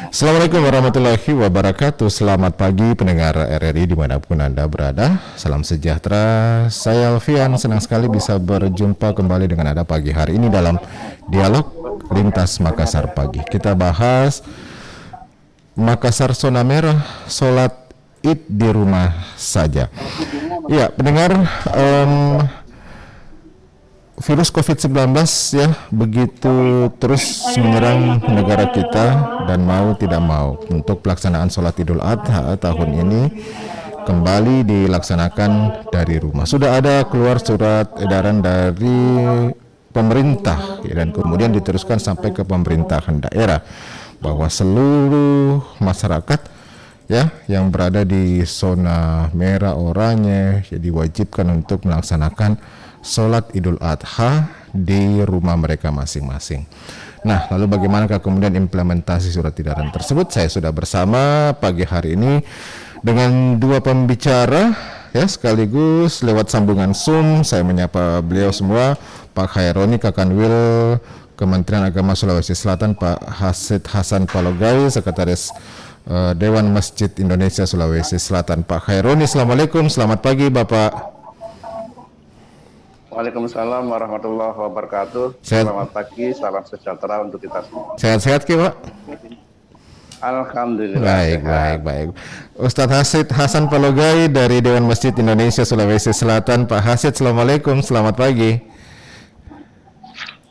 Assalamualaikum warahmatullahi wabarakatuh. Selamat pagi pendengar RRI dimanapun Anda berada. Salam sejahtera. Saya Alfian, senang sekali bisa berjumpa kembali dengan Anda pagi hari ini dalam Dialog Lintas Makassar Pagi. Kita bahas Makassar zona merah, sholat Id di rumah saja. Ya, pendengar, virus COVID-19 ya begitu terus menyerang negara kita, dan mau tidak mau untuk pelaksanaan sholat Idul Adha tahun ini kembali dilaksanakan dari rumah. Sudah ada keluar surat edaran dari pemerintah ya, dan kemudian diteruskan sampai ke pemerintahan daerah bahwa seluruh masyarakat ya yang berada di zona merah oranye ya diwajibkan untuk melaksanakan sholat Idul Adha di rumah mereka masing-masing. Nah, lalu bagaimanakah kemudian implementasi surat edaran tersebut? Saya sudah bersama pagi hari ini dengan dua pembicara ya, sekaligus lewat sambungan Zoom. Saya menyapa beliau semua, Pak Khaironi Kakanwil Kementerian Agama Sulawesi Selatan, Pak Hasid Hasan Palogai, Sekretaris Dewan Masjid Indonesia Sulawesi Selatan. Pak Khaironi, Assalamualaikum, selamat pagi Bapak. Waalaikumsalam warahmatullahi wabarakatuh. Selamat pagi, salam sejahtera untuk kita semua. Sehat-sehat Ki, Pak? Alhamdulillah. Baik. Ustadz Hasid Hasan Palogai dari Dewan Masjid Indonesia Sulawesi Selatan. Pak Hasid, Assalamualaikum, selamat pagi.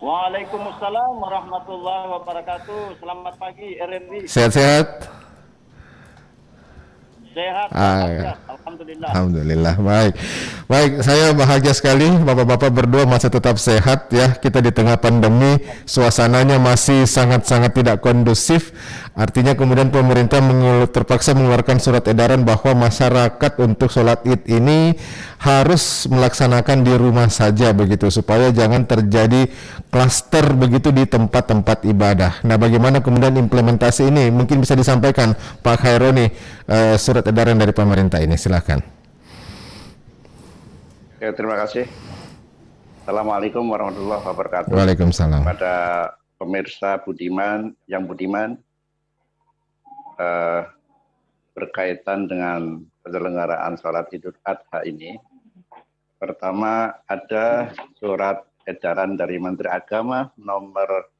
Waalaikumsalam warahmatullahi wabarakatuh. Selamat pagi RRI. Sehat-sehat? Sehat, alhamdulillah. Alhamdulillah, baik. Saya bahagia sekali bapak-bapak berdua masih tetap sehat ya. Kita di tengah pandemi, suasananya masih sangat-sangat tidak kondusif. Artinya kemudian pemerintah terpaksa mengeluarkan surat edaran bahwa masyarakat untuk sholat Id ini harus melaksanakan di rumah saja begitu, supaya jangan terjadi klaster begitu di tempat-tempat ibadah. Nah, bagaimana kemudian implementasi ini? Mungkin bisa disampaikan Pak Khaironi, surat edaran dari pemerintah ini, silakan. Ya, terima kasih. Assalamualaikum warahmatullahi wabarakatuh. Waalaikumsalam. Kepada pemirsa budiman, berkaitan dengan penyelenggaraan sholat Idul Adha ini, pertama ada surat edaran dari Menteri Agama nomor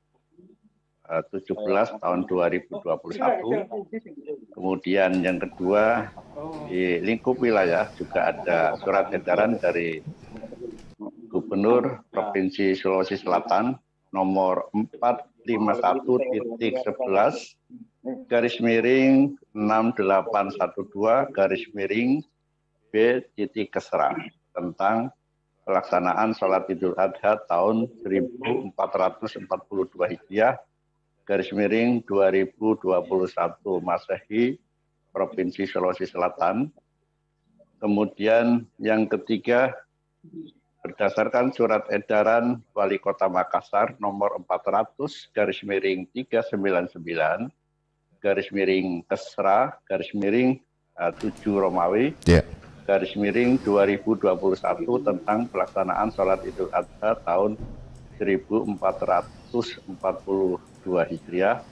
17 tahun 2021. Kemudian yang kedua, di lingkup wilayah juga ada surat edaran dari Gubernur Provinsi Sulawesi Selatan nomor 451.11 garis miring 6812 garis miring B.Kesra tentang pelaksanaan sholat Idul Adha tahun 1442 Hijriah garis miring 2021 Masehi Provinsi Sulawesi Selatan. Kemudian yang ketiga, berdasarkan surat edaran Wali Kota Makassar nomor 400 garis miring 399 garis miring Kesra garis miring 7 Romawi garis miring 2021 tentang pelaksanaan sholat Idul Adha tahun 1442 Hijriah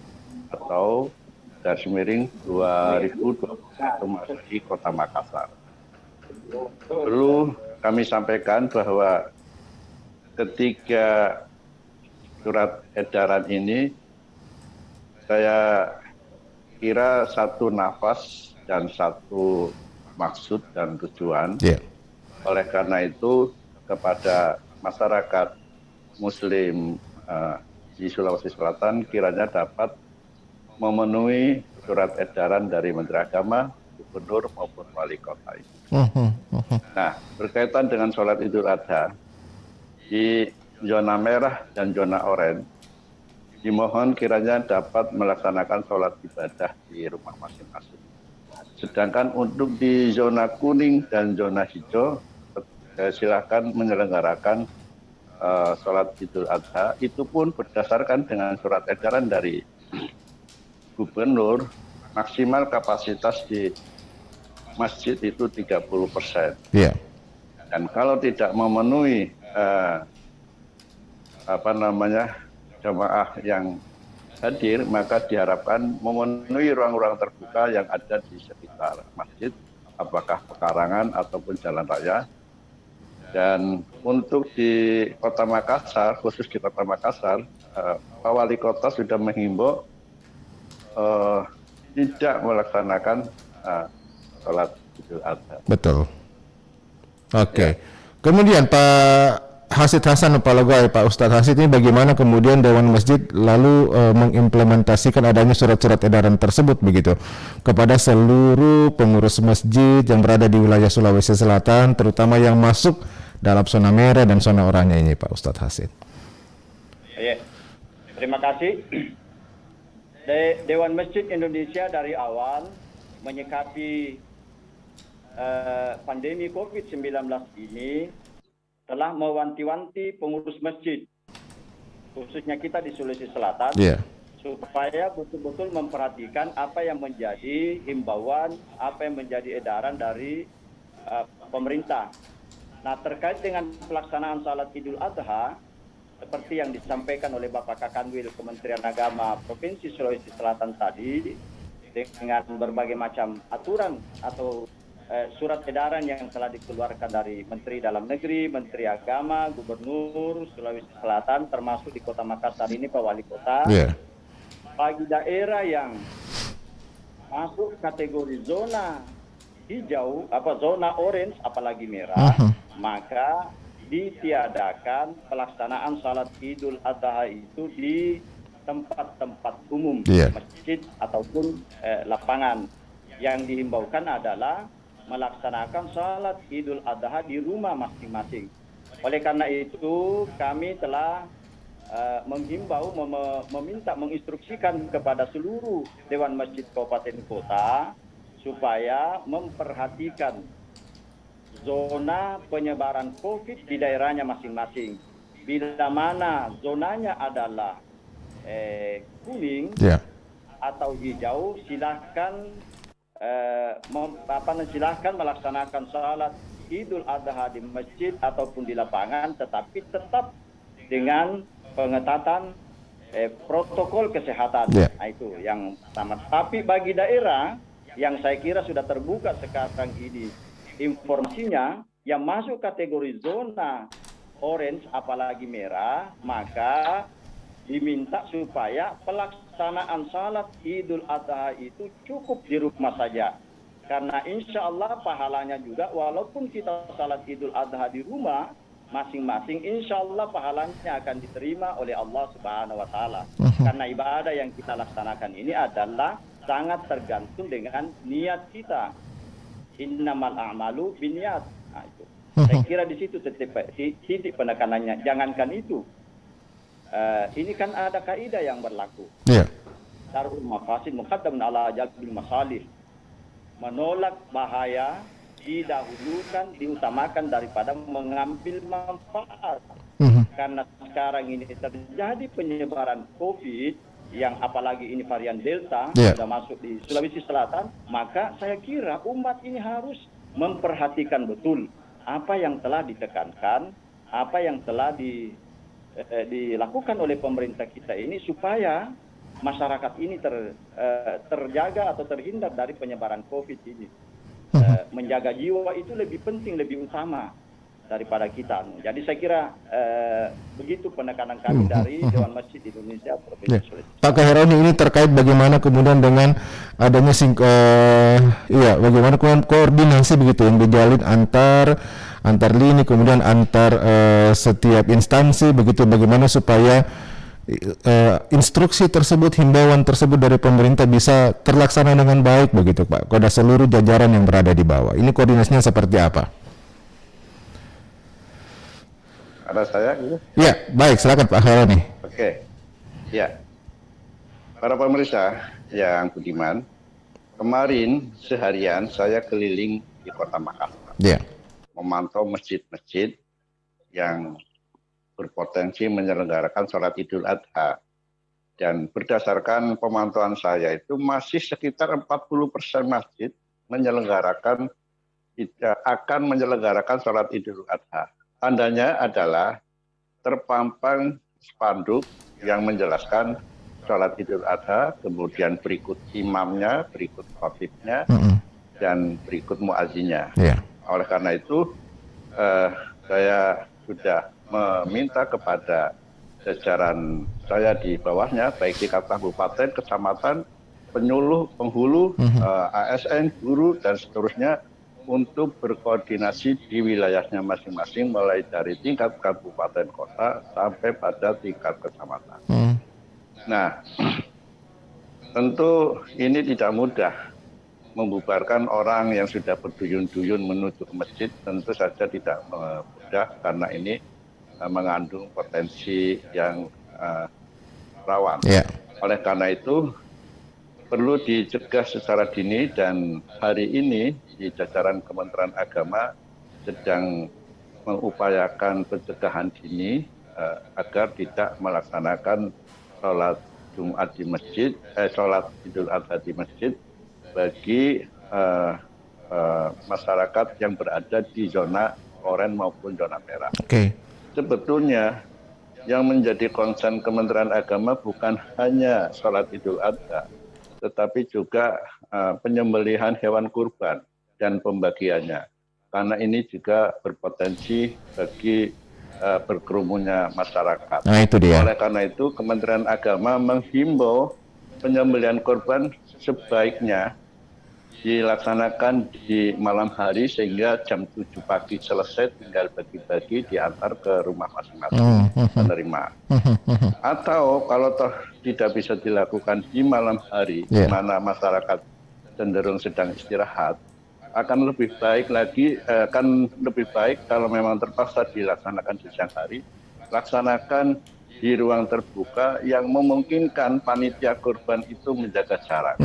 atau garis miring 2021 Masehi Kota Makassar. Perlu kami sampaikan bahwa ketiga surat edaran ini saya kira satu nafas dan satu maksud dan tujuan. Oleh karena itu kepada masyarakat Muslim di Sulawesi Selatan kiranya dapat memenuhi surat edaran dari Menteri Agama, Gubernur maupun Wali Kota ini. Nah, berkaitan dengan sholat Idul Adha di zona merah dan zona oranye, dimohon kiranya dapat melaksanakan sholat ibadah di rumah masing-masing. Sedangkan untuk di zona kuning dan zona hijau, silakan menyelenggarakan sholat Idul Adha. Itu pun berdasarkan dengan surat edaran dari Gubernur, maksimal kapasitas di masjid itu 30%. Dan kalau tidak memenuhi jamaah yang hadir, maka diharapkan memenuhi ruang-ruang terbuka yang ada di sekitar masjid, apakah pekarangan ataupun jalan raya. Dan untuk di Kota Makassar, khusus di Kota Makassar, Pak Wali Kota sudah menghimbau tidak melaksanakan sholat Idul Adha. Betul. Oke. Kemudian Pak Hasid Hasan, Pak Ustadz Hasid, ini bagaimana kemudian Dewan Masjid lalu mengimplementasikan adanya surat-surat edaran tersebut begitu kepada seluruh pengurus masjid yang berada di wilayah Sulawesi Selatan, terutama yang masuk dalam zona merah dan zona oranye ini, Pak Ustadz Hasid. Ya, terima kasih. Dewan Masjid Indonesia dari awal menyikapi pandemi COVID-19 ini telah mewanti-wanti pengurus masjid, khususnya kita di Sulawesi Selatan, supaya betul-betul memperhatikan apa yang menjadi himbauan, apa yang menjadi edaran dari pemerintah. Nah, terkait dengan pelaksanaan salat Idul Adha, seperti yang disampaikan oleh Bapak Kakanwil Kementerian Agama Provinsi Sulawesi Selatan tadi, dengan berbagai macam aturan atau surat edaran yang telah dikeluarkan dari Menteri Dalam Negeri, Menteri Agama, Gubernur Sulawesi Selatan, termasuk di Kota Makassar ini Pak Wali Kota, bagi daerah yang masuk kategori zona hijau, zona orange, apalagi merah, maka ditiadakan pelaksanaan salat Idul Adha itu di tempat-tempat umum, masjid ataupun lapangan. Yang dihimbaukan adalah melaksanakan salat Idul Adha di rumah masing-masing. Oleh karena itu, kami telah menghimbau, meminta, menginstruksikan kepada seluruh Dewan Masjid Kabupaten Kota supaya memperhatikan zona penyebaran COVID di daerahnya masing-masing. Bila mana zonanya adalah kuning atau hijau, silahkan silahkan melaksanakan salat Idul Adha di masjid ataupun di lapangan, tetapi tetap dengan pengetatan protokol kesehatan. Nah, itu yang pertama. Tapi bagi daerah yang saya kira sudah terbuka sekarang ini informasinya, yang masuk kategori zona orange apalagi merah, maka diminta supaya pelaksanaan salat Idul Adha itu cukup di rumah saja. Karena insya Allah pahalanya juga, walaupun kita salat Idul Adha di rumah masing-masing, insya Allah pahalanya akan diterima oleh Allah Subhanahu wa Ta'ala. Karena ibadah yang kita laksanakan ini adalah sangat tergantung dengan niat kita. Innamal a'malu binniyat. Nah, itu. Saya kira di situ titik penekanannya. Jangankan itu. Ini kan ada kaidah yang berlaku. Darul mafasid muqaddamun ala jalbil masalih. Menolak bahaya didahulukan, diutamakan daripada mengambil manfaat. Karena sekarang ini terjadi penyebaran COVID yang apalagi ini varian Delta sudah masuk di Sulawesi Selatan, maka saya kira umat ini harus memperhatikan betul apa yang telah ditekankan, apa yang telah dilakukan oleh pemerintah kita ini supaya masyarakat ini terjaga atau terhindar dari penyebaran COVID ini. Menjaga jiwa itu lebih penting, lebih utama daripada kita. Jadi saya kira begitu penekanan kami dari Dewan Masjid Indonesia Provinsi Sulawesi. Pak Kaheroni, ini terkait bagaimana kemudian dengan adanya bagaimana koordinasi begitu yang dijalin antar lini, kemudian antar setiap instansi begitu, bagaimana supaya instruksi tersebut, himbauan tersebut dari pemerintah bisa terlaksana dengan baik begitu Pak, kepada seluruh jajaran yang berada di bawah. Ini koordinasinya seperti apa? Ada saya gitu? Ya, baik, silakan Pak Kaheroni. Oke. Ya. Para pemirsa yang budiman, kemarin seharian saya keliling di Kota Makassar. Memantau masjid-masjid yang berpotensi menyelenggarakan sholat Idul Adha. Dan berdasarkan pemantauan saya itu masih sekitar 40% masjid akan menyelenggarakan sholat Idul Adha. Tandanya adalah terpampang spanduk yang menjelaskan sholat Idul Adha, kemudian berikut imamnya, berikut khotibnya, dan berikut muazzinnya. Oleh karena itu, saya sudah meminta kepada jajaran saya di bawahnya, baik di kabupaten, kecamatan, penyuluh, penghulu, ASN, guru, dan seterusnya, untuk berkoordinasi di wilayahnya masing-masing, mulai dari tingkat kabupaten kota sampai pada tingkat kecamatan. Nah, tentu ini tidak mudah. Membubarkan orang yang sudah berduyun-duyun menuju ke masjid tentu saja tidak mudah, karena ini mengandung potensi yang rawan. Oleh karena itu, perlu dicegah secara dini, dan hari ini di jajaran Kementerian Agama sedang mengupayakan pencegahan dini agar tidak melaksanakan sholat Jumat di masjid, sholat Idul Adha di masjid bagi masyarakat yang berada di zona oranye maupun zona merah. Sebetulnya yang menjadi concern Kementerian Agama bukan hanya sholat Idul Adha, tetapi juga penyembelihan hewan kurban dan pembagiannya. Karena ini juga berpotensi bagi berkerumunnya masyarakat. Nah, itu dia. Oleh karena itu, Kementerian Agama menghimbau penyembelihan kurban sebaiknya dilaksanakan di malam hari, sehingga jam 7 pagi selesai, tinggal bagi-bagi diantar ke rumah masing-masing penerima. Atau kalau toh tidak bisa dilakukan di malam hari, di mana masyarakat cenderung sedang istirahat, akan lebih baik kalau memang terpaksa dilaksanakan di siang hari, laksanakan di ruang terbuka yang memungkinkan panitia kurban itu menjaga jarak.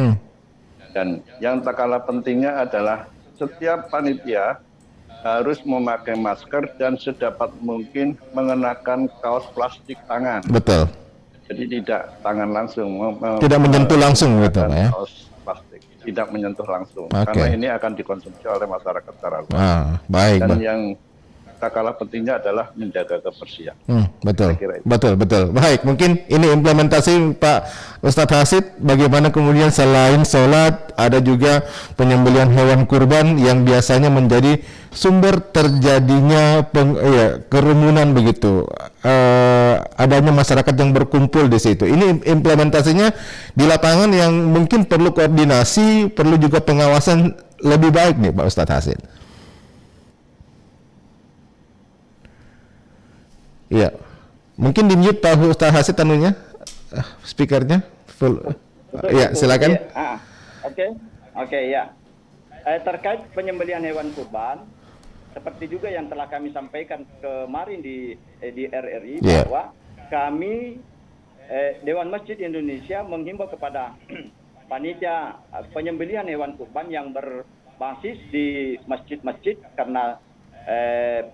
Dan yang tak kalah pentingnya adalah setiap panitia harus memakai masker dan sedapat mungkin mengenakan kaos plastik tangan. Betul. Jadi tidak tangan langsung. Tidak menyentuh langsung, betul ya. Kaos plastik, tidak menyentuh langsung. Karena ini akan dikonsumsi oleh masyarakat secara luas. Baik. Dan yang tak kalah pentingnya adalah menjaga kebersihan. Betul. Baik, mungkin ini implementasi Pak Ustadz Hasid, bagaimana kemudian selain sholat ada juga penyembelihan hewan kurban yang biasanya menjadi sumber terjadinya kerumunan begitu. Adanya masyarakat yang berkumpul di situ. Ini implementasinya di lapangan yang mungkin perlu koordinasi, perlu juga pengawasan lebih baik nih Pak Ustadz Hasid. Iya, mungkin di mute Pak Ustadz Hasid tanunya, speakernya full. Ya, silakan. Oke, ya. Terkait penyembelihan hewan kurban, seperti juga yang telah kami sampaikan kemarin di RRI, bahwa kami Dewan Masjid Indonesia menghimbau kepada panitia penyembelihan hewan kurban yang berbasis di masjid-masjid, karena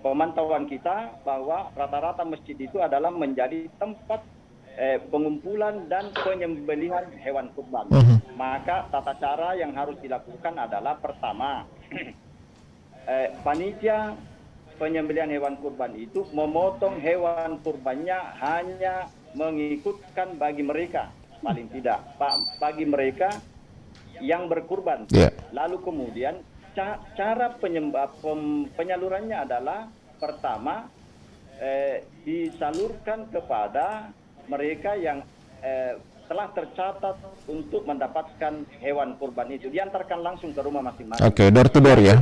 pemantauan kita bahwa rata-rata masjid itu adalah menjadi tempat pengumpulan dan penyembelihan hewan kurban. Maka tata cara yang harus dilakukan adalah, pertama, panitia penyembelihan hewan kurban itu memotong hewan kurbannya hanya mengikutkan bagi mereka, paling tidak bagi mereka yang berkurban. Lalu kemudian cara penyalurannya adalah, pertama, disalurkan kepada mereka yang telah tercatat untuk mendapatkan hewan kurban itu, diantarkan langsung ke rumah masing-masing. Door to door ya.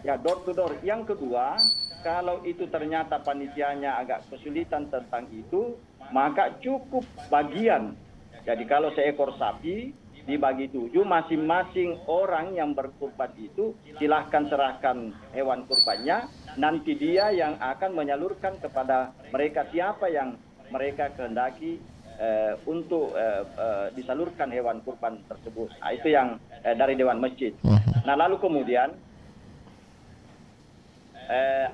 Door to door. Yang kedua, kalau itu ternyata panitianya agak kesulitan tentang itu, maka cukup bagian. Jadi kalau seekor sapi dibagi 7, masing-masing orang yang berkurban itu silahkan serahkan hewan kurbannya, nanti dia yang akan menyalurkan kepada mereka siapa yang mereka kehendaki untuk disalurkan hewan kurban tersebut. Nah, itu yang dari Dewan Masjid. Nah, lalu kemudian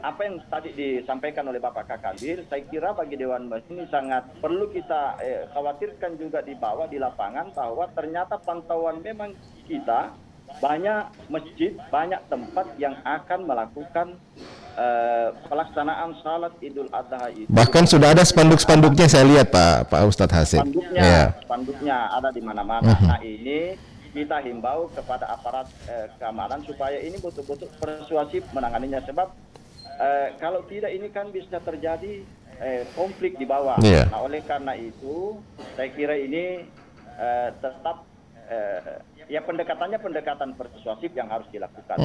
apa yang tadi disampaikan oleh Bapak Kakabir, saya kira bagi Dewan Masjid ini sangat perlu kita khawatirkan juga di bawah, di lapangan, bahwa ternyata pantauan memang kita banyak masjid, banyak tempat yang akan melakukan pelaksanaan salat Idul Adha itu. Bahkan sudah ada spanduk-spanduknya saya lihat Pak Ustadz Hasib. Spanduknya ada di mana-mana. Nah ini kita himbau kepada aparat keamanan supaya ini betul-betul persuasif menanganinya, sebab kalau tidak ini kan bisa terjadi konflik di bawah. Nah oleh karena itu saya kira ini tetap ya pendekatannya pendekatan persuasif yang harus dilakukan.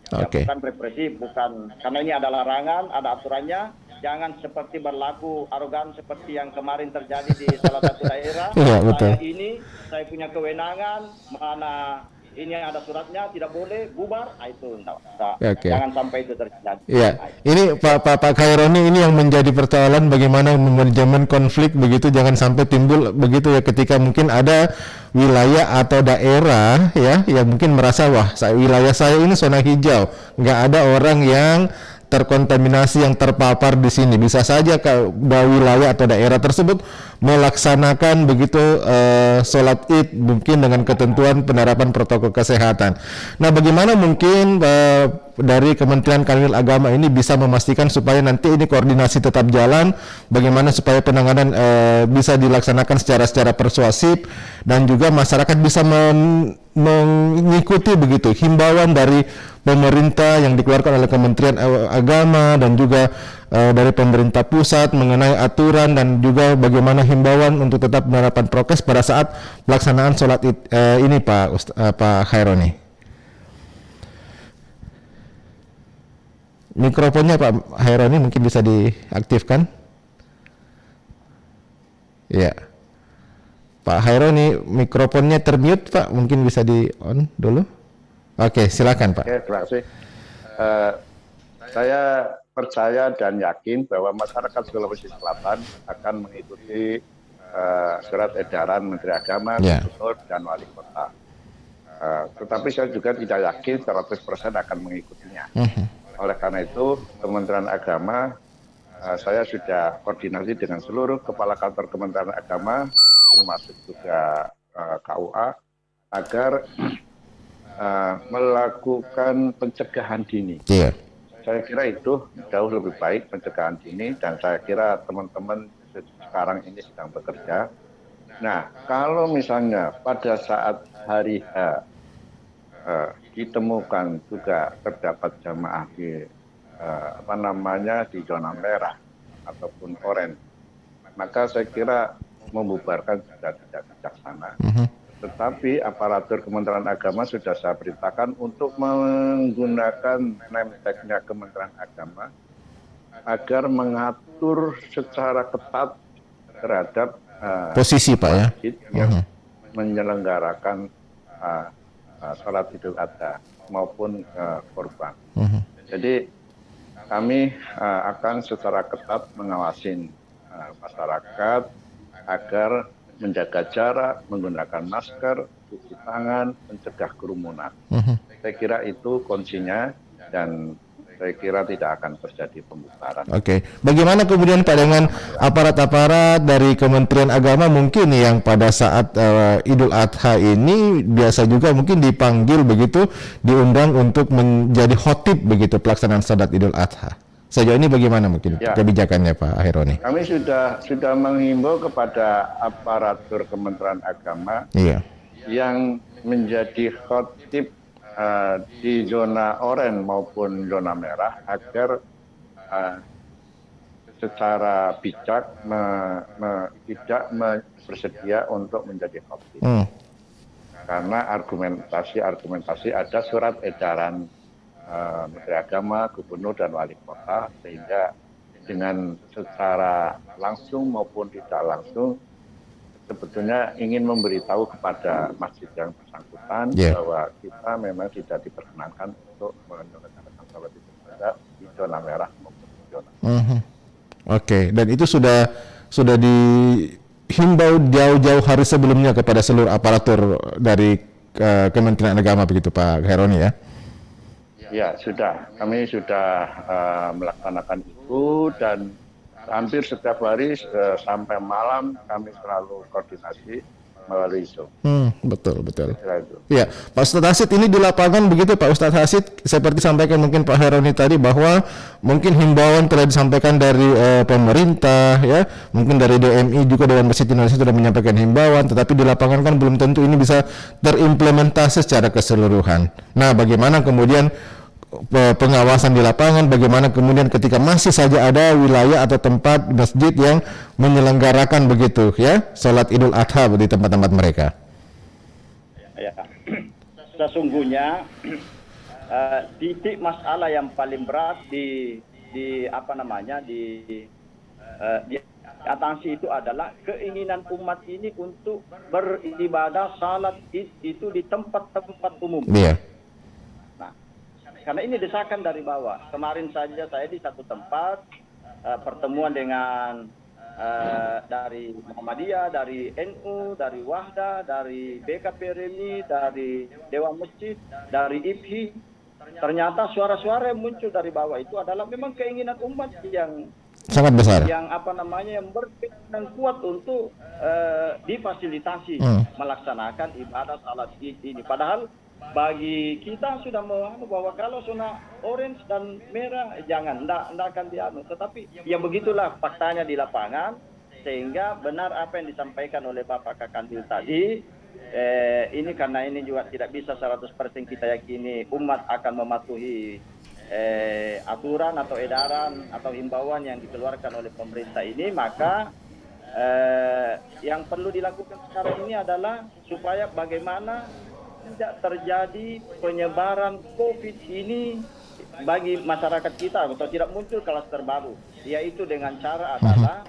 Ya, bukan represif, bukan, karena ini ada larangan, ada aturannya. Jangan seperti berlaku arogan seperti yang kemarin terjadi di salah satu daerah. Saya punya kewenangan, mana ini ada suratnya, tidak boleh bubar. Itu jangan sampai itu terjadi. Ini Pak Khaironi, ini yang menjadi persoalan bagaimana manajemen konflik begitu, jangan sampai timbul begitu ya, ketika mungkin ada wilayah atau daerah ya yang mungkin merasa wah wilayah saya ini zona hijau, nggak ada orang yang terkontaminasi yang terpapar di sini. Bisa saja kalau wilayah atau daerah tersebut melaksanakan begitu sholat id mungkin dengan ketentuan penerapan protokol kesehatan. Nah, bagaimana mungkin dari Kementerian Kanwil Agama ini bisa memastikan supaya nanti ini koordinasi tetap jalan, bagaimana supaya penanganan bisa dilaksanakan secara persuasif dan juga masyarakat bisa mengikuti begitu himbauan dari pemerintah yang dikeluarkan oleh Kementerian Agama dan juga dari pemerintah pusat mengenai aturan dan juga bagaimana himbauan untuk tetap menerapkan prokes pada saat pelaksanaan sholat ini Pak Khaironi. Mikrofonnya Pak Khaironi mungkin bisa diaktifkan. Ya, Pak Khaironi mikrofonnya termute Pak, mungkin bisa di on dulu. Oke, silakan Pak. Oke, terima kasih. Saya percaya dan yakin bahwa masyarakat Sulawesi Selatan akan mengikuti surat edaran Menteri Agama, Gubernur, dan Wali Kota. Tetapi saya juga tidak yakin 100% akan mengikutinya. Oleh karena itu, Kementerian Agama, saya sudah koordinasi dengan seluruh kepala kantor Kementerian Agama, termasuk juga KUA, agar melakukan pencegahan dini. Saya kira itu jauh lebih baik pencegahan dini, dan saya kira teman-teman sekarang ini sedang bekerja. Nah, kalau misalnya pada saat hari H ditemukan juga terdapat jamaah di di zona merah ataupun oranye, maka saya kira membubarkan sudah tidak bijaksana. Tetapi aparatur Kementerian Agama sudah saya perintahkan untuk menggunakan name tag-nya Kementerian Agama agar mengatur secara ketat terhadap posisi Pak ya yang menyelenggarakan sholat Idul Adha maupun korban. Jadi kami akan secara ketat mengawasin masyarakat agar menjaga jarak, menggunakan masker, cuci tangan, mencegah kerumunan. Saya kira itu kuncinya, dan saya kira tidak akan terjadi pembubaran. Oke. Bagaimana kemudian Pak dengan aparat-aparat dari Kementerian Agama mungkin yang pada saat Idul Adha ini biasa juga mungkin dipanggil begitu, diundang untuk menjadi khotib begitu pelaksanaan salat Idul Adha. Sejauh ini bagaimana mungkin kebijakannya Pak Khaironi? Kami sudah menghimbau kepada aparatur Kementerian Agama yang menjadi khotib di zona oranye maupun zona merah agar secara bijak tidak bersedia untuk menjadi khotib. Karena argumentasi ada surat edaran Menteri Agama, Gubernur, dan Wali Kota, sehingga dengan secara langsung maupun tidak langsung sebetulnya ingin memberitahu kepada masjid yang bersangkutan bahwa kita memang tidak diperkenankan untuk menyelenggarakan salat Idul Adha di zona merah maupun di zona. Oke, dan itu sudah dihimbau jauh-jauh hari sebelumnya kepada seluruh aparatur dari Kementerian Agama begitu Pak Khaironi ya? Ya, sudah. Kami sudah melaksanakan itu, dan hampir setiap hari sampai malam kami selalu koordinasi melalui Zoom. Betul, betul. Kira itu. Ya, Pak Ustadz Hasid, ini di lapangan begitu Pak Ustadz Hasid, seperti sampaikan mungkin Pak Heroni tadi bahwa mungkin himbauan telah disampaikan dari pemerintah, ya, mungkin dari DMI juga, Dewan Masjid Indonesia sudah menyampaikan himbauan, tetapi di lapangan kan belum tentu ini bisa terimplementasi secara keseluruhan. Nah, bagaimana kemudian pengawasan di lapangan, bagaimana kemudian ketika masih saja ada wilayah atau tempat masjid yang menyelenggarakan begitu ya sholat Idul Adha di tempat-tempat mereka? Ya, sesungguhnya titik masalah yang paling berat di atasi itu adalah keinginan umat ini untuk beribadah salat Id itu di tempat-tempat umum. Iya. Nah, karena ini desakan dari bawah. Kemarin saja saya di satu tempat pertemuan dengan dari Muhammadiyah, dari NU, dari Wahda, dari BKP RMI, dari Dewan Masjid, dari IPHI. Ternyata suara-suara yang muncul dari bawah itu adalah memang keinginan umat yang sangat besar, yang berkeinginan kuat untuk difasilitasi melaksanakan ibadah salat Id ini. Padahal bagi kita sudah memahami bahwa kalau zona orange dan merah jangan, enggak akan dianu. Tetapi ya begitulah faktanya di lapangan, sehingga benar apa yang disampaikan oleh Bapak Kakandil tadi. Ini karena ini juga tidak bisa 100% kita yakini umat akan mematuhi aturan atau edaran atau himbauan yang dikeluarkan oleh pemerintah ini, maka yang perlu dilakukan sekarang ini adalah supaya bagaimana tidak terjadi penyebaran COVID ini bagi masyarakat kita atau tidak muncul klaster baru, yaitu dengan cara adalah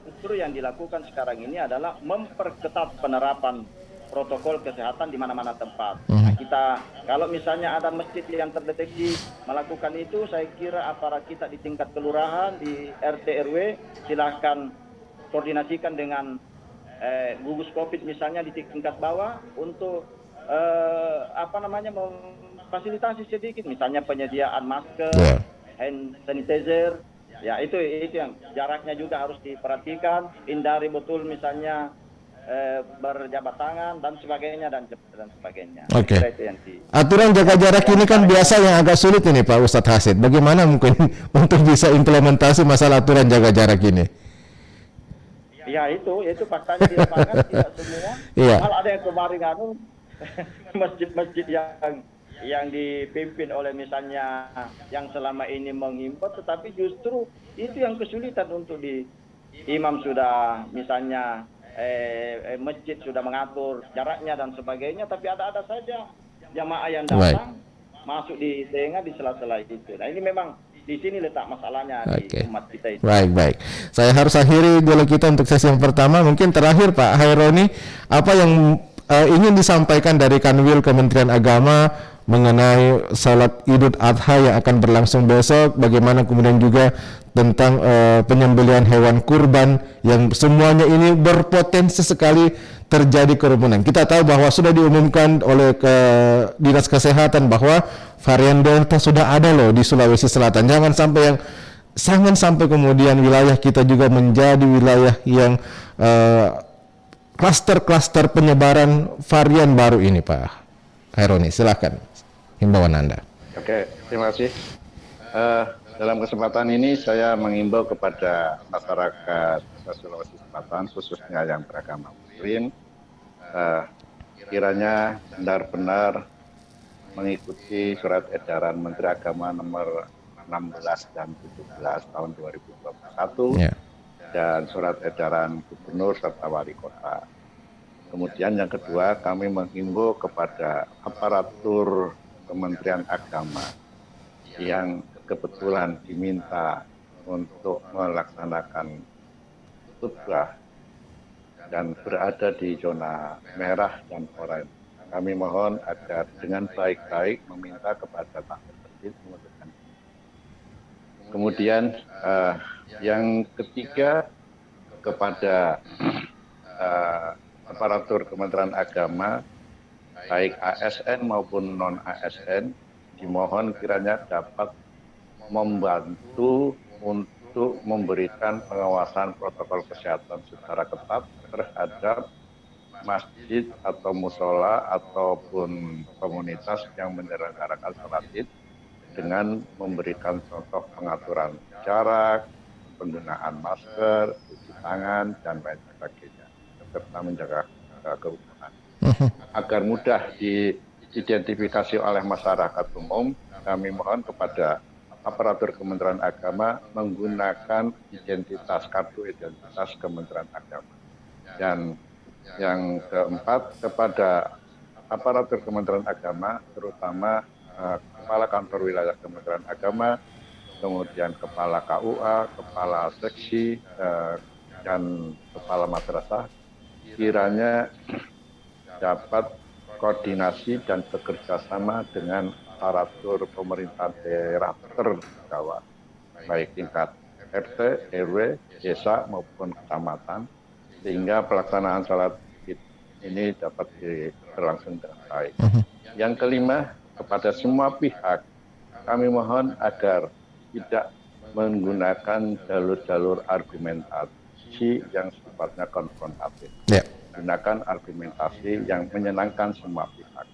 justru yang dilakukan sekarang ini adalah memperketat penerapan protokol kesehatan di mana-mana tempat. Nah, kita kalau misalnya ada masjid yang terdeteksi melakukan itu, saya kira aparat kita di tingkat kelurahan, di RT RW silahkan koordinasikan dengan gugus COVID misalnya di tingkat bawah untuk memfasilitasi sedikit, misalnya penyediaan masker, hand sanitizer, ya itu yang jaraknya juga harus diperhatikan, hindari betul misalnya berjabat tangan dan sebagainya dan sebagainya. Oke. Aturan jaga jarak ini kan biasa yang agak sulit ini Pak Ustadz Hasid. Bagaimana mungkin untuk bisa implementasi masalah aturan jaga jarak ini? Ya itu faktanya di lapangan tidak semua. Iya. Hal ada yang kemarin masjid-masjid yang dipimpin oleh misalnya yang selama ini menghimpun, tetapi justru itu yang kesulitan untuk imam sudah misalnya masjid sudah mengatur jaraknya dan sebagainya, tapi ada saja jamaah yang datang masuk di tengah di sela-sela itu. Nah ini memang di sini letak masalahnya di umat kita itu. Baik. Saya harus akhiri dialog kita untuk sesi yang pertama. Mungkin terakhir Pak Haironi, apa yang ingin disampaikan dari Kanwil Kementerian Agama mengenai salat Idul Adha yang akan berlangsung besok, bagaimana kemudian juga tentang penyembelihan hewan kurban yang semuanya ini berpotensi sekali terjadi kerumunan. Kita tahu bahwa sudah diumumkan oleh Dinas Kesehatan bahwa varian Delta sudah ada loh di Sulawesi Selatan. Jangan sampai kemudian wilayah kita juga menjadi wilayah yang klaster-klaster penyebaran varian baru ini, Pak Haironi. Silakan himbauan Anda. Oke, terima kasih. Dalam kesempatan ini saya mengimbau kepada masyarakat Sulawesi Selatan, khususnya yang beragama Muslim, kiranya benar-benar mengikuti surat edaran Menteri Agama nomor 16 dan 17 tahun 2021 dan surat edaran Gubernur serta Wali Kota. Kemudian yang kedua, kami menghimbau kepada aparatur Kementerian Agama yang kebetulan diminta untuk melaksanakan khutbah dan berada di zona merah dan oranye. Kami mohon agar dengan baik-baik meminta kepada takmir masjid mengundurkan diri. Kemudian yang ketiga, kepada aparatur Kementerian Agama, baik ASN maupun non-ASN, dimohon kiranya dapat membantu untuk memberikan pengawasan protokol kesehatan secara ketat terhadap masjid atau musola ataupun komunitas yang menyelenggarakan sholat id dengan memberikan contoh pengaturan jarak, penggunaan masker, cuci tangan, dan lain sebagainya, serta menjaga kerukunan. Agar mudah diidentifikasi oleh masyarakat umum, kami mohon kepada aparatur Kementerian Agama menggunakan kartu identitas Kementerian Agama. Dan yang keempat, kepada aparatur Kementerian Agama, terutama Kepala Kantor Wilayah Kementerian Agama, kemudian Kepala KUA, Kepala Seksi, dan Kepala Madrasah, kiranya dapat koordinasi dan bekerja sama dengan aparatur pemerintahan daerah terdahulu, baik tingkat RT, RW, desa maupun kecamatan, sehingga pelaksanaan sholat id ini dapat berlangsung dengan baik. Yang kelima, kepada semua pihak, kami mohon agar tidak menggunakan jalur-jalur argumentasi yang sifatnya konfrontatif. Gunakan argumentasi yang menyenangkan semua pihak.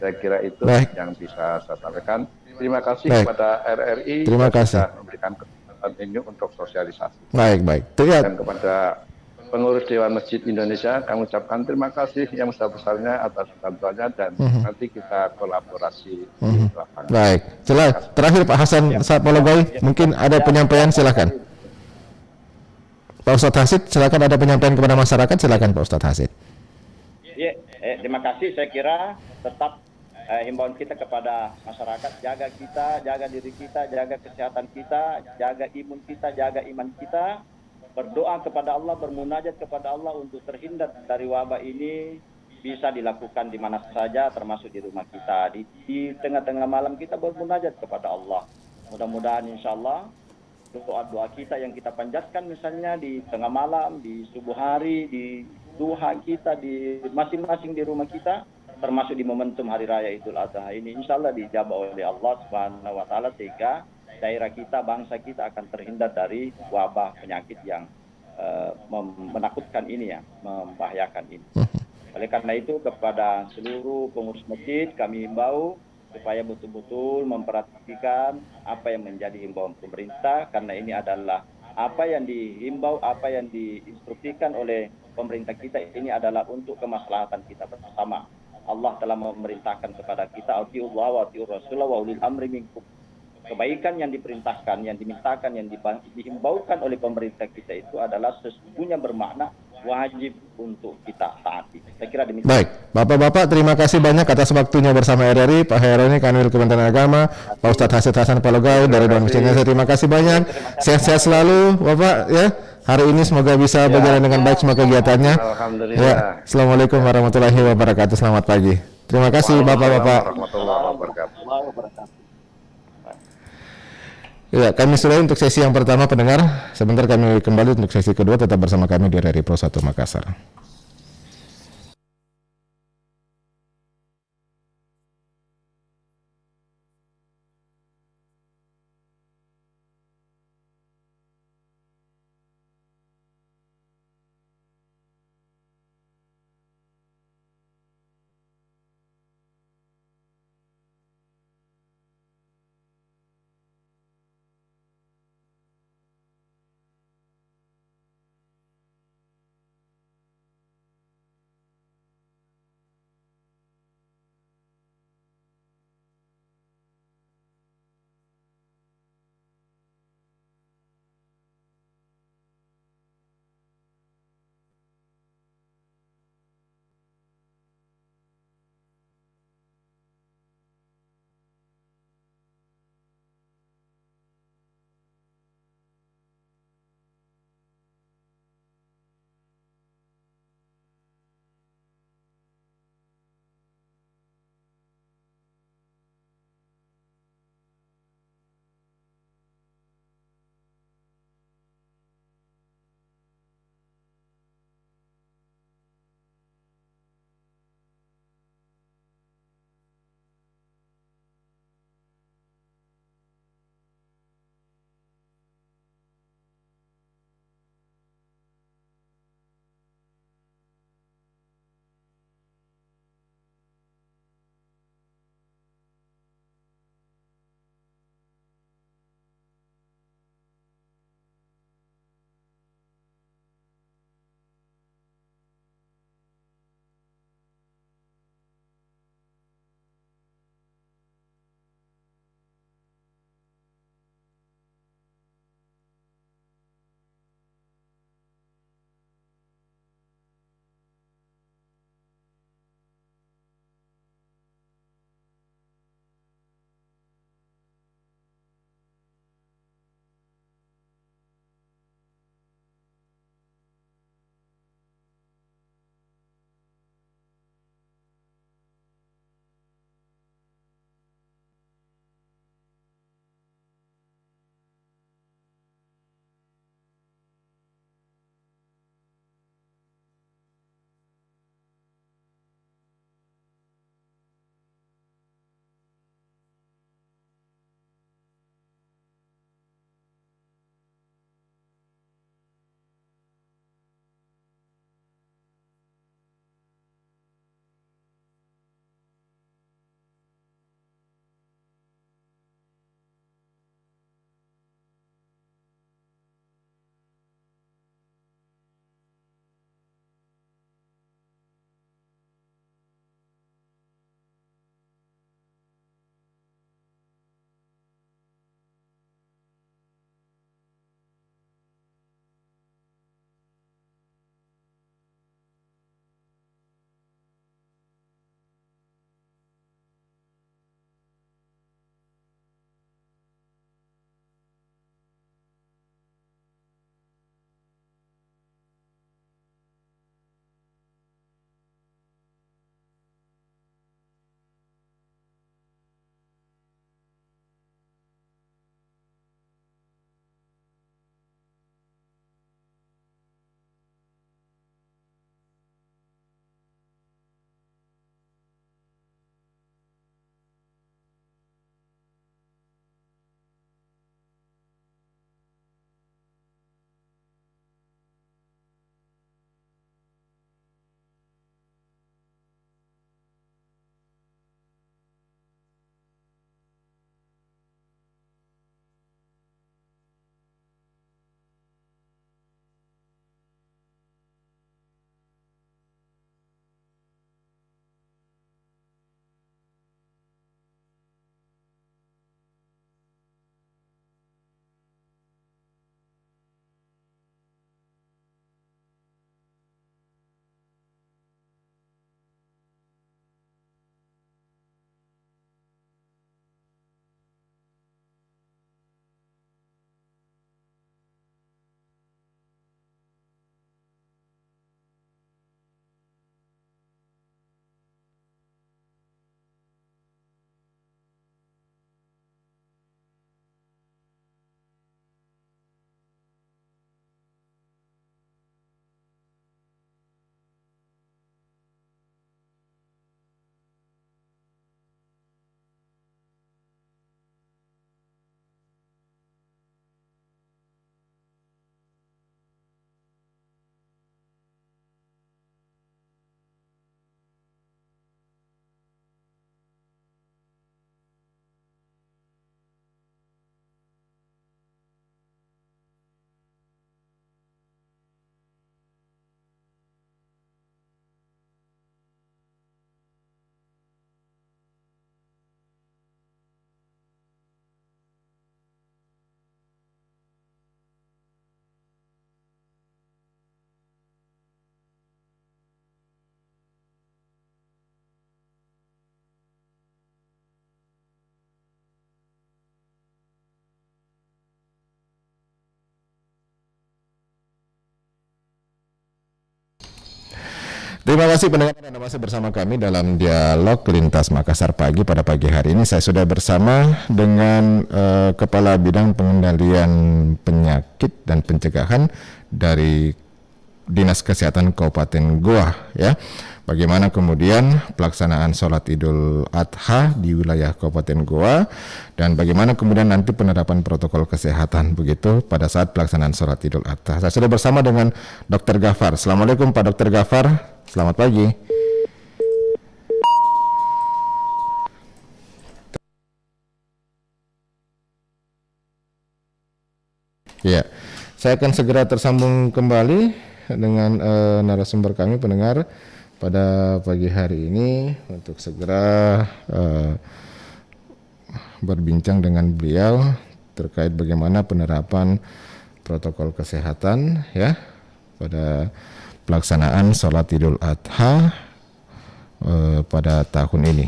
Saya kira itu yang bisa saya sampaikan. Terima kasih kepada RRI Terima yang kasih. sudah memberikan kesempatan ini untuk sosialisasi. Baik. Dan kepada pengurus Dewan Masjid Indonesia, kami ucapkan terima kasih yang sebesar-besarnya atas bantuannya, dan nanti kita kolaborasi di lapangan. Baik, jelas. Terakhir Pak Hasan Sapologai, mungkin ada penyampaian, silakan. Pak Ustadz Hasid, silakan, ada penyampaian kepada masyarakat, silakan Pak Ustadz Hasid. Ya, terima kasih. Saya kira tetap himbauan kita kepada masyarakat, jaga kita, jaga diri kita, jaga kesehatan kita, jaga imun kita, jaga iman kita, berdoa kepada Allah, bermunajat kepada Allah untuk terhindar dari wabah ini, bisa dilakukan di mana saja, termasuk di rumah kita. Di tengah-tengah malam kita bermunajat kepada Allah. Mudah-mudahan insya Allah doa-doa kita yang kita panjatkan misalnya di tengah malam, di subuh hari, di duha kita, di masing-masing di rumah kita, termasuk di momentum Hari Raya Idul Adha ini, insya Allah dijabah oleh Allah Subhanahu wa Ta'ala, sehingga daerah kita, bangsa kita akan terhindar dari wabah penyakit yang menakutkan ini, ya, membahayakan ini. Oleh karena itu, kepada seluruh pengurus masjid kami himbau supaya betul-betul memperhatikan apa yang menjadi himbauan pemerintah, karena ini adalah apa yang dihimbau, apa yang diinstruksikan oleh pemerintah kita ini adalah untuk kemaslahatan kita bersama. Allah telah memerintahkan kepada kita, atiullah wa atiur rasulullah wa ulil amri minkum. Kebaikan yang diperintahkan, yang dimintakan, yang dihimbaukan oleh pemerintah kita itu adalah sesungguhnya bermakna wajib untuk kita taati. Saya kira demikian. Baik, Bapak-Bapak, terima kasih banyak atas waktunya bersama RRI, Pak Heroni, Kanwil Kementerian Agama, Pak Ustadz Hasid Hasan Palogai dari Dewan Masjid Indonesia. Terima kasih banyak. Sehat-sehat selalu, Bapak, ya. Hari ini semoga bisa berjalan dengan baik semua kegiatannya. Alhamdulillah. Ya. Assalamualaikum warahmatullahi wabarakatuh. Selamat pagi. Terima kasih Bapak-Bapak. Warahmatullahi wabarakatuh. Ya, kami sudah untuk sesi yang pertama, pendengar. Sebentar kami kembali untuk sesi kedua. Tetap bersama kami di RRI Pro 1 Makassar. Terima kasih pendengar, Anda masih bersama kami dalam dialog Lintas Makassar pagi. Pada pagi hari ini saya sudah bersama dengan Kepala Bidang Pengendalian Penyakit dan Pencegahan dari Dinas Kesehatan Kabupaten Goa, ya. Bagaimana kemudian pelaksanaan sholat Idul Adha di wilayah Kabupaten Goa dan bagaimana kemudian nanti penerapan protokol kesehatan begitu pada saat pelaksanaan sholat Idul Adha. Saya sudah bersama dengan Dr. Gafar. Assalamualaikum Pak Dr. Gafar, selamat pagi. Ya, saya akan segera tersambung kembali dengan narasumber kami pendengar pada pagi hari ini untuk segera berbincang dengan beliau terkait bagaimana penerapan protokol kesehatan ya pada pelaksanaan sholat Idul Adha pada tahun ini.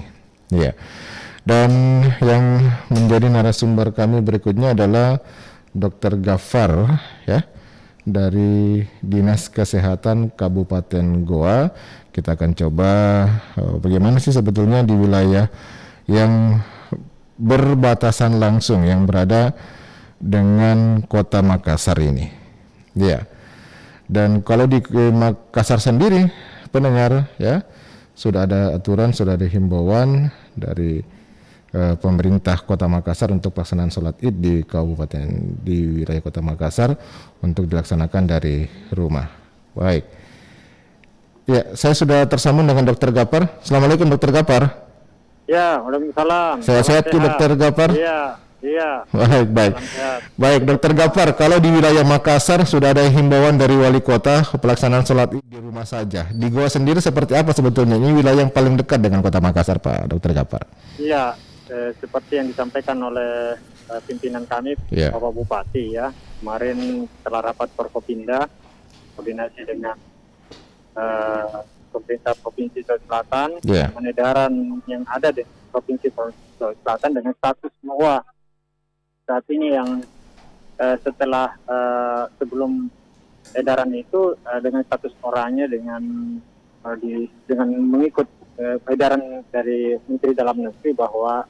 Ya. Dan yang menjadi narasumber kami berikutnya adalah Dr. Gafar ya dari Dinas Kesehatan Kabupaten Goa. Kita akan coba bagaimana sih sebetulnya di wilayah yang berbatasan langsung yang berada dengan Kota Makassar ini. Ya. Dan kalau di Makassar sendiri pendengar ya sudah ada aturan, sudah ada himbauan dari pemerintah Kota Makassar untuk pelaksanaan sholat Id di wilayah Kota Makassar untuk dilaksanakan dari rumah. Baik. Ya, saya sudah tersambung dengan Dr. Gafar. Assalamualaikum Dr. Gafar. Ya, waalaikumsalam. Sehat ki Dr. Gafar? Iya. Baik. Baik, Dr. Gafar, kalau di wilayah Makassar sudah ada himbauan dari wali kota pelaksanaan sholat Id di rumah saja. Di Goa sendiri seperti apa sebetulnya? Ini wilayah yang paling dekat dengan Kota Makassar, Pak Dr. Gafar. Iya, seperti yang disampaikan oleh pimpinan kami, Bapak Bupati ya. Kemarin setelah rapat Forkopimda, koordinasi dengan pemerintah Provinsi Sulawesi Selatan, penedaran yang ada di Provinsi Sulawesi Selatan dengan status bahwa saat ini yang setelah sebelum edaran itu dengan status oranye dengan mengikut edaran dari Menteri Dalam Negeri bahwa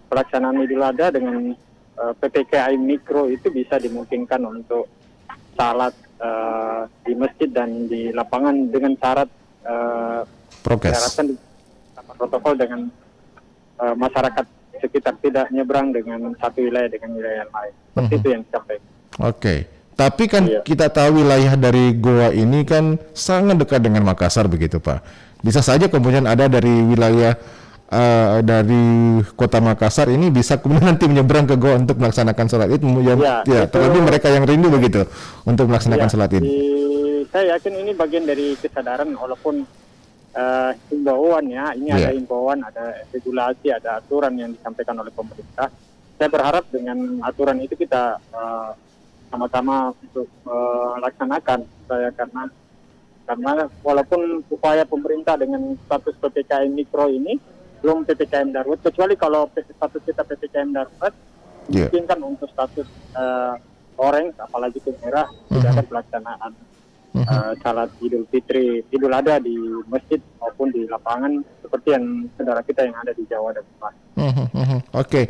pelaksanaan Idul Adha dengan PPKM mikro itu bisa dimungkinkan untuk salat di masjid dan di lapangan dengan syarat persyaratan protokol dengan masyarakat sekitar tidak nyebrang dengan satu wilayah dengan wilayah lain. Seperti itu yang disampaikan. Oke. Tapi kan kita tahu wilayah dari Goa ini kan sangat dekat dengan Makassar begitu Pak. Bisa saja kemudian ada dari wilayah dari Kota Makassar ini bisa kemudian nanti menyeberang ke Goa untuk melaksanakan sholat Id. Terlebih mereka yang rindu begitu untuk melaksanakan sholat Id. Saya yakin ini bagian dari kesadaran walaupun himbauan ya. Ini ada himbauan, ada regulasi, ada aturan yang disampaikan oleh pemerintah. Saya berharap dengan aturan itu kita sama-sama untuk laksanakan karena walaupun upaya pemerintah dengan status PPKM mikro ini belum PPKM darurat, kecuali kalau status kita PPKM darurat mungkin untuk status orange apalagi ke merah tidak ada pelaksanaan salat Idul Fitri, Idul Adha di masjid maupun di lapangan seperti yang saudara kita yang ada di Jawa dan Sumatera. Oke.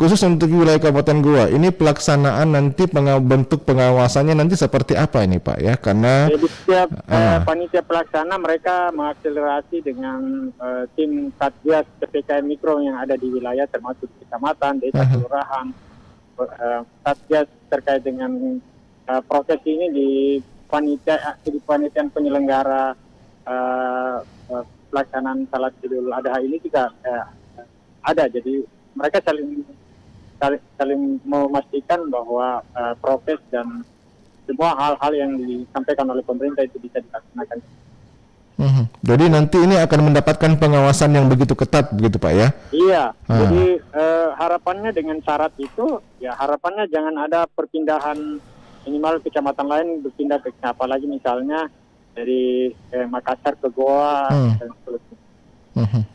Khusus untuk wilayah Kabupaten Goa, ini pelaksanaan nanti bentuk pengawasannya nanti seperti apa ini Pak ya? Karena di setiap panitia pelaksana mereka mengakselerasi dengan tim Satgas PPKM Mikro yang ada di wilayah termasuk kecamatan, desa, kelurahan, Satgas terkait dengan proses ini di panitiaan penyelenggara pelaksanaan salat Idul Adha ini juga ada. Jadi mereka saling memastikan bahwa prokes dan semua hal-hal yang disampaikan oleh pemerintah itu bisa dilaksanakan. Jadi nanti ini akan mendapatkan pengawasan yang begitu ketat begitu Pak ya? Iya. Jadi harapannya dengan syarat itu ya harapannya jangan ada perpindahan minimal kecamatan lain berpindah ke apalagi misalnya dari Makassar ke Goa dan seterusnya.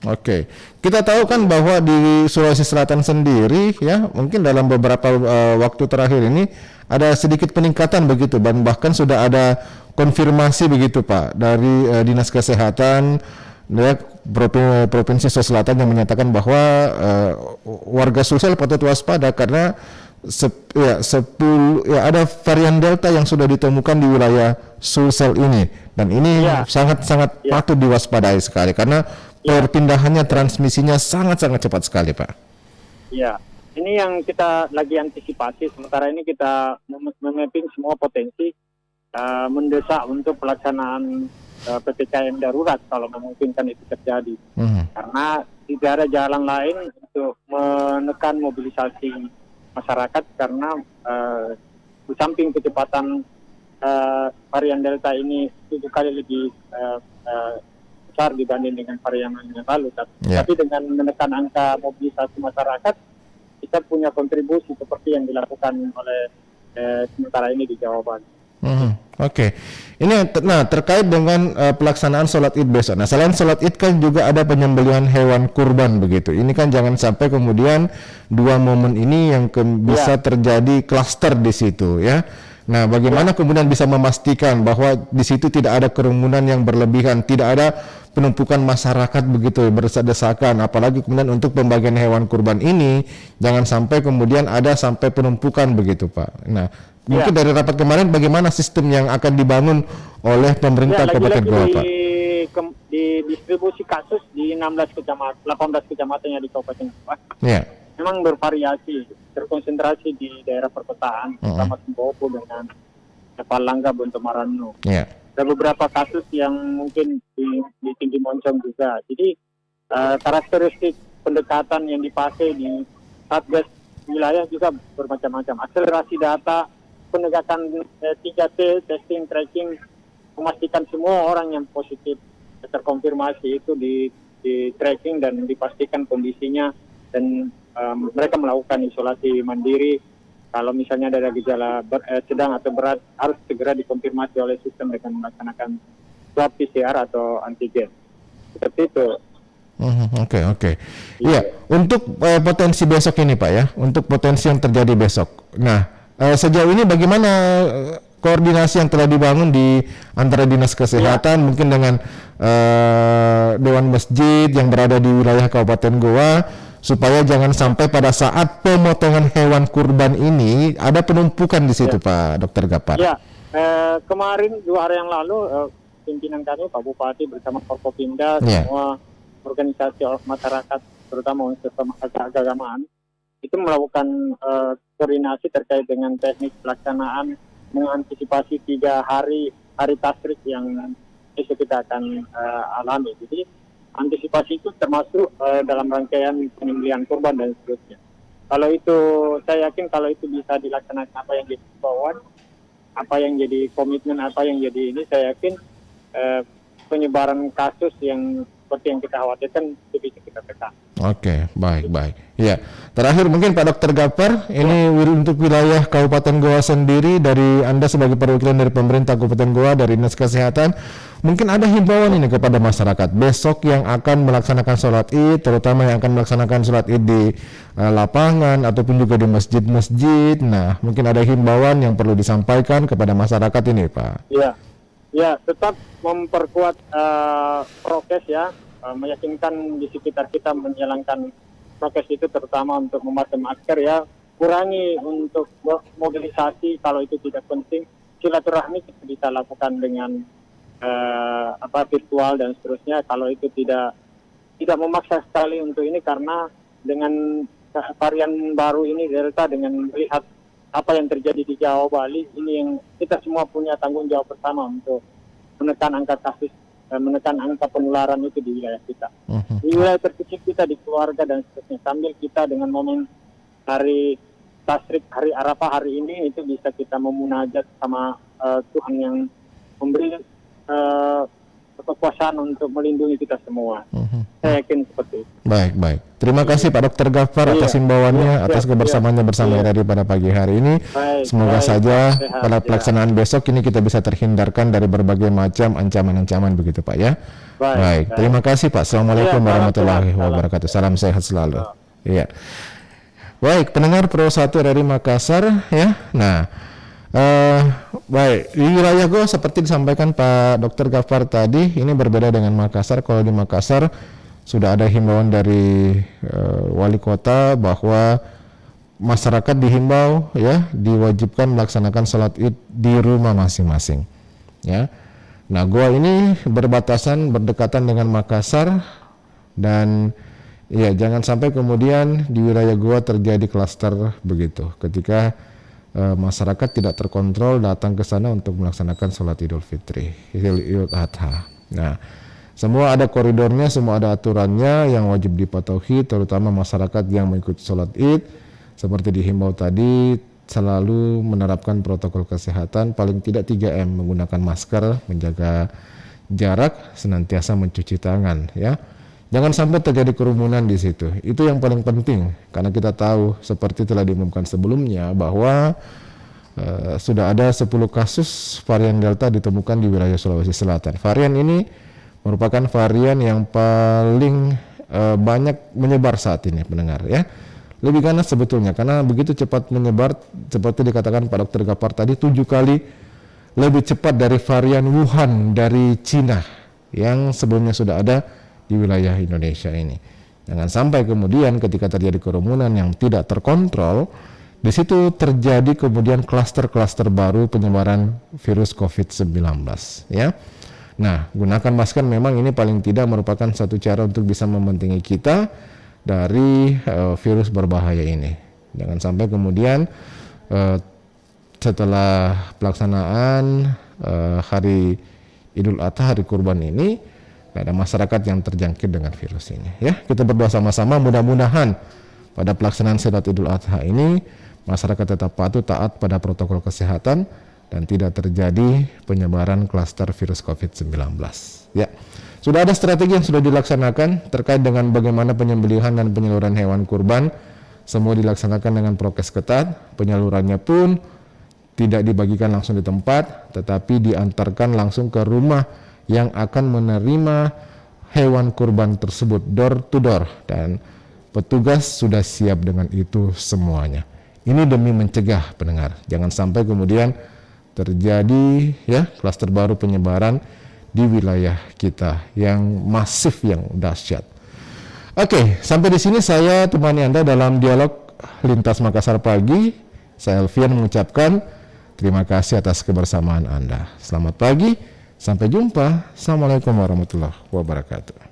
Oke. Kita tahu kan bahwa di Sulawesi Selatan sendiri ya, mungkin dalam beberapa waktu terakhir ini ada sedikit peningkatan begitu, dan bahkan sudah ada konfirmasi begitu Pak dari Dinas Kesehatan ya, Provinsi Sulawesi Selatan yang menyatakan bahwa warga Sulsel patut waspada karena ada varian Delta yang sudah ditemukan di wilayah Sulsel ini, dan ini sangat-sangat patut diwaspadai sekali karena perpindahannya, transmisinya sangat-sangat cepat sekali, Pak. Ya, ini yang kita lagi antisipasi. Sementara ini kita memapping semua potensi mendesak untuk pelaksanaan PPKM darurat kalau memungkinkan itu terjadi. Karena tidak ada jalan lain untuk menekan mobilisasi masyarakat karena di samping kecepatan varian Delta ini 7 kali lebih besar dibanding dengan varian yang lalu, tapi dengan menekan angka mobilisasi masyarakat, kita punya kontribusi seperti yang dilakukan oleh sementara ini di Jawa Barat. Oke. Ini terkait dengan pelaksanaan sholat Id besok. Nah, selain sholat Id kan juga ada penyembelihan hewan kurban begitu. Ini kan jangan sampai kemudian dua momen ini yang bisa terjadi klaster di situ ya. Nah, bagaimana kemudian bisa memastikan bahwa di situ tidak ada kerumunan yang berlebihan, tidak ada penumpukan masyarakat begitu berdesak-desakan, apalagi kemudian untuk pembagian hewan kurban ini jangan sampai kemudian ada sampai penumpukan begitu, Pak. Nah, mungkin dari rapat kemarin bagaimana sistem yang akan dibangun oleh pemerintah Kabupaten Goa, Pak? Di distribusi kasus di 18 kecamatan yang di Kabupaten Goa. Memang bervariasi, terkonsentrasi di daerah perkotaan, terutama Sembopo dengan Palangga, Bontomarano. Ada beberapa kasus yang mungkin di Tinggi Moncong juga. Jadi karakteristik pendekatan yang dipakai di Satgas wilayah juga bermacam-macam. Akselerasi data, penegakan 3T, testing, tracking, memastikan semua orang yang positif terkonfirmasi itu di tracking dan dipastikan kondisinya, dan mereka melakukan isolasi mandiri. Kalau misalnya ada gejala sedang atau berat, harus segera dikonfirmasi oleh sistem dengan melaksanakan swab PCR atau antigen. Seperti itu. Oke. Iya, untuk potensi besok ini Pak ya, untuk potensi yang terjadi besok. Nah, sejauh ini bagaimana koordinasi yang telah dibangun di antara Dinas Kesehatan mungkin dengan Dewan Masjid yang berada di wilayah Kabupaten Goa, supaya jangan sampai pada saat pemotongan hewan kurban ini ada penumpukan di situ, Pak Dr. Gapar. Kemarin 2 hari yang lalu pimpinan kami Pak Bupati bersama Forkopimda, semua organisasi masyarakat terutama unsur keagamaan itu melakukan koordinasi terkait dengan teknik pelaksanaan mengantisipasi 3 hari tasrik yang besok kita akan alami. Jadi antisipasi itu termasuk dalam rangkaian penyembelihan kurban dan seterusnya. Kalau itu, saya yakin kalau itu bisa dilaksanakan, apa yang jadi himbauan, apa yang jadi komitmen, apa yang jadi ini, saya yakin penyebaran kasus yang seperti yang kita khawatirkan itu bisa kita tekan. Oke, baik. Ya, terakhir mungkin Pak Dr. Gapar, ini untuk wilayah Kabupaten Goa sendiri, dari Anda sebagai perwakilan dari pemerintah Kabupaten Goa, dari Dinas Kesehatan, mungkin ada himbauan ini kepada masyarakat besok yang akan melaksanakan sholat Id, terutama yang akan melaksanakan sholat Id di lapangan ataupun juga di masjid-masjid. Nah, mungkin ada himbauan yang perlu disampaikan kepada masyarakat ini, Pak. Ya, tetap memperkuat prokes ya, meyakinkan di sekitar kita menjalankan prokes itu, terutama untuk memakai masker ya, kurangi untuk mobilisasi kalau itu tidak penting. Silaturahmi kita bisa lakukan dengan virtual dan seterusnya kalau itu tidak memaksa sekali untuk ini, karena dengan varian baru ini Delta, dengan melihat apa yang terjadi di Jawa Bali ini, yang kita semua punya tanggung jawab bersama untuk menekan angka kasus, menekan angka penularan itu di wilayah kita, di wilayah terkecil kita, di keluarga dan seterusnya. Sambil kita dengan momen hari Tasrik, hari Arafah hari ini, itu bisa kita memunajat sama Tuhan yang memberi kekuasaan untuk melindungi kita semua. Saya yakin seperti itu. Baik. Terima kasih Pak Dr. Ghaffar atas himbauannya, atas kebersamaannya bersama RRI pada pagi hari ini. Semoga saja pada pelaksanaan besok ini kita bisa terhindarkan dari berbagai macam ancaman-ancaman begitu Pak ya. Baik. Terima kasih Pak. Assalamualaikum warahmatullahi wabarakatuh. Salam sehat selalu. Iya. Baik, pendengar Pro 1 RRI Makassar ya. Nah, baik, di wilayah Goa seperti disampaikan Pak Dr. Ghaffar tadi, ini berbeda dengan Makassar. Kalau di Makassar sudah ada himbauan dari wali kota bahwa masyarakat dihimbau ya diwajibkan melaksanakan sholat id di rumah masing-masing ya. Nah, Goa ini berdekatan dengan Makassar dan ya jangan sampai kemudian di wilayah Goa terjadi klaster begitu ketika masyarakat tidak terkontrol datang ke sana untuk melaksanakan sholat Idul Fitri, Idul Adha. Nah, semua ada koridornya, semua ada aturannya yang wajib dipatuhi, terutama masyarakat yang mengikuti sholat id. Seperti dihimbau tadi, selalu menerapkan protokol kesehatan, paling tidak 3M, menggunakan masker, menjaga jarak, senantiasa mencuci tangan, ya. Jangan sampai terjadi kerumunan di situ. Itu yang paling penting, karena kita tahu seperti telah diumumkan sebelumnya bahwa sudah ada 10 kasus varian Delta ditemukan di wilayah Sulawesi Selatan. Varian ini merupakan varian yang paling banyak menyebar saat ini, pendengar ya. Lebih ganas sebetulnya karena begitu cepat menyebar, seperti dikatakan Pak Dr. Ghaffar tadi, 7 kali lebih cepat dari varian Wuhan dari Cina yang sebelumnya sudah ada di wilayah Indonesia ini. Jangan sampai kemudian ketika terjadi kerumunan yang tidak terkontrol, di situ terjadi kemudian klaster-klaster baru penyebaran virus COVID-19 ya. Nah, gunakan masker memang ini paling tidak merupakan satu cara untuk bisa membentengi kita dari virus berbahaya ini. Jangan sampai kemudian setelah pelaksanaan hari Idul Adha, hari kurban ini, ada masyarakat yang terjangkit dengan virus ini. Ya, kita berdoa sama-sama mudah-mudahan pada pelaksanaan sholat Idul Adha ini masyarakat tetap patuh taat pada protokol kesehatan dan tidak terjadi penyebaran klaster virus COVID-19. Ya, sudah ada strategi yang sudah dilaksanakan terkait dengan bagaimana penyembelihan dan penyaluran hewan kurban. Semua dilaksanakan dengan prokes ketat. Penyalurannya pun tidak dibagikan langsung di tempat, tetapi diantarkan langsung ke rumah yang akan menerima hewan kurban tersebut, door to door, dan petugas sudah siap dengan itu semuanya. Ini demi mencegah, pendengar, jangan sampai kemudian terjadi ya klaster baru penyebaran di wilayah kita yang masif, yang dahsyat. Oke, sampai di sini saya temani Anda dalam dialog Lintas Makassar pagi. Saya Elvian mengucapkan terima kasih atas kebersamaan Anda. Selamat pagi, sampai jumpa. Assalamualaikum warahmatullahi wabarakatuh.